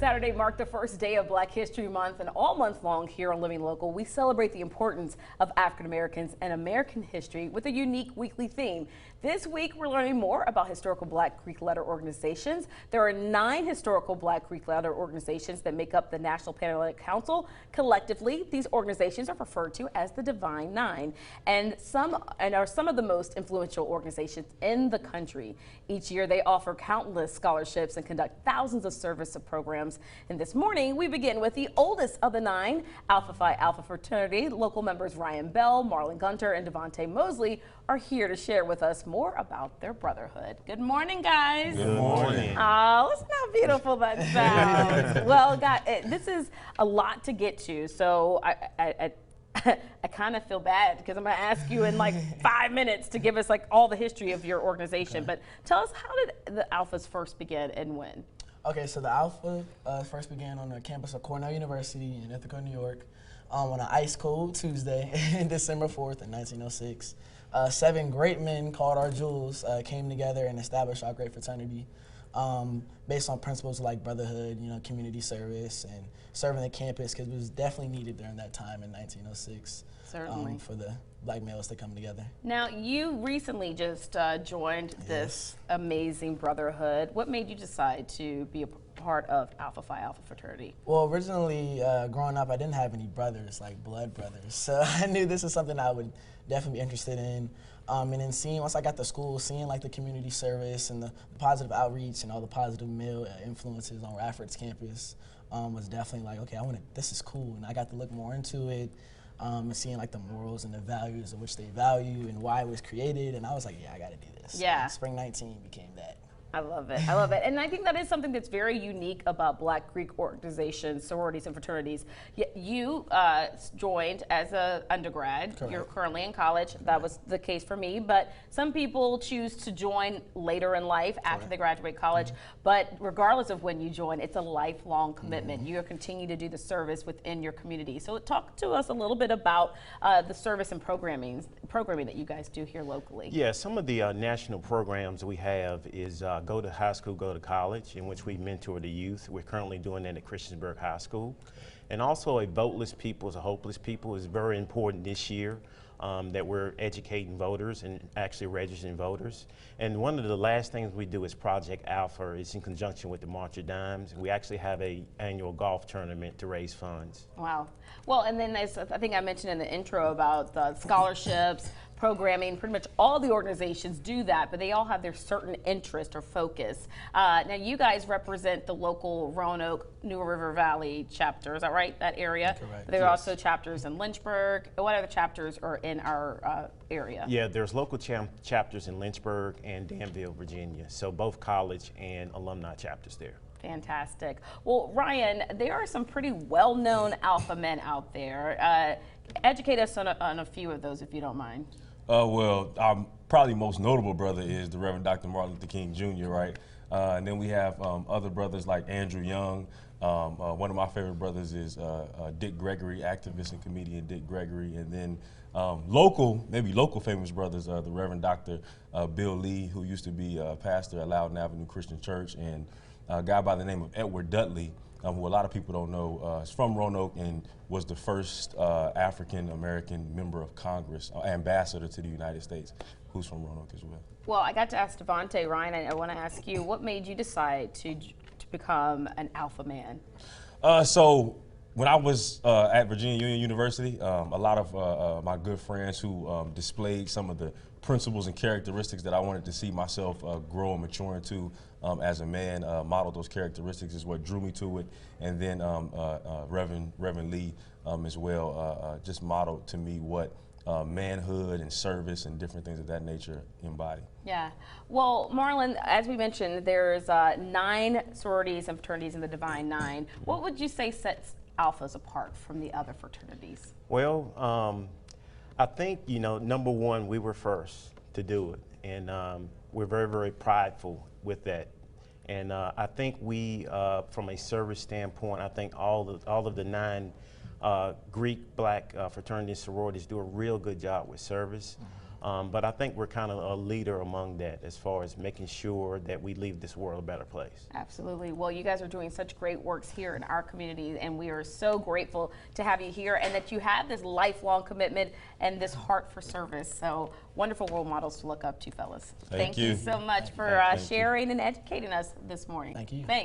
Saturday marked the first day of Black History Month, and all month long here on Living Local, we celebrate the importance of African Americans and American history with a unique weekly theme. This week, we're learning more about historical Black Greek letter organizations. There are 9 historical Black Greek letter organizations that make up the National Panhellenic Council. Collectively, these organizations are referred to as the Divine Nine, and are some of the most influential organizations in the country. Each year, they offer countless scholarships and conduct thousands of service programs. And this morning, we begin with the oldest of the 9, Alpha Phi Alpha Fraternity. Local members Ryan Bell, Marlon Gunter, and Devonte Mosley are here to share with us more about their brotherhood. Good morning, guys. Good morning. Oh, listen how beautiful that sounds. Well, guys, this is a lot to get to, so I kind of feel bad because I'm going to ask you in like 5 minutes to give us like all the history of your organization. Okay. But tell us, how did the Alphas first begin and when? Okay, so the Alpha first began on the campus of Cornell University in Ithaca, New York, on an ice cold Tuesday, December 4th in 1906. 7 great men called our jewels came together and established our great fraternity based on principles like brotherhood, community service, and serving the campus, because it was definitely needed during that time in 1906. Certainly. For the Black males to come together. Now, you recently just joined this amazing brotherhood. What made you decide to be a part of Alpha Phi Alpha Fraternity? Well, originally, growing up, I didn't have any brothers, like blood brothers. So I knew this is something I would definitely be interested in. And then once I got to school, seeing like the community service and the positive outreach and all the positive male influences on Rafford's campus was definitely like, okay, this is cool. And I got to look more into it. And seeing like the morals and the values of which they value and why it was created, and I was like, yeah, I got to do this. Yeah. And Spring 19 became that. I love it. I love it. And I think that is something that's very unique about Black Greek organizations, sororities, and fraternities. You joined as an undergrad. Correct. You're currently in college. Correct. That was the case for me. But some people choose to join later in life after they graduate college. Mm-hmm. But regardless of when you join, it's a lifelong commitment. Mm-hmm. You continue to do the service within your community. So talk to us a little bit about the service and programming that you guys do here locally. Yeah, some of the national programs we have is Go to High School, Go to College, in which we mentor the youth. We're currently doing that at Christiansburg High School. And also a voteless people is a hopeless people is very important this year, that we're educating voters and actually registering voters. And one of the last things we do is Project Alpha. It's in conjunction with the March of Dimes. We actually have an annual golf tournament to raise funds. Wow. Well, and then as I think I mentioned in the intro about the scholarships, programming, pretty much all the organizations do that, but they all have their certain interest or focus. Now, you guys represent the local Roanoke, New River Valley chapter, is that right, that area? Correct. There are also chapters in Lynchburg. What other chapters are in our area? Yeah, there's local chapters in Lynchburg and Danville, Virginia, so both college and alumni chapters there. Fantastic. Well, Ryan, there are some pretty well-known alpha men out there. Educate us on a few of those, if you don't mind. Well, our probably most notable brother is the Reverend Dr. Martin Luther King Jr., right? And then we have other brothers like Andrew Young. One of my favorite brothers is Dick Gregory, activist and comedian Dick Gregory. And then maybe local famous brothers, the Reverend Dr. Bill Lee, who used to be a pastor at Loudon Avenue Christian Church, and a guy by the name of Edward Dudley, who a lot of people don't know, is from Roanoke and was the first African-American member of Congress, ambassador to the United States, who's from Roanoke as well. Well, I got to ask Devonte. Ryan, I want to ask you, what made you decide to become an alpha man? So when I was at Virginia Union University, a lot of my good friends who displayed some of the principles and characteristics that I wanted to see myself grow and mature into as a man, modeled those characteristics is what drew me to it. And then Reverend Lee as well just modeled to me what manhood and service and different things of that nature embody. Yeah. Well, Marlon, as we mentioned, there's 9 sororities and fraternities in the Divine Nine. What would you say sets Alphas apart from the other fraternities? Well, I think, number one, we were first to do it, and we're very, very prideful with that. And I think we, from a service standpoint, I think all of the 9 Greek Black fraternities and sororities do a real good job with service. But I think we're kind of a leader among that as far as making sure that we leave this world a better place. Absolutely. Well, you guys are doing such great works here in our community, and we are so grateful to have you here and that you have this lifelong commitment and this heart for service. So wonderful role models to look up to, fellas. Thank you you so much for Thank you. sharing and educating us this morning. Thank you. Thanks.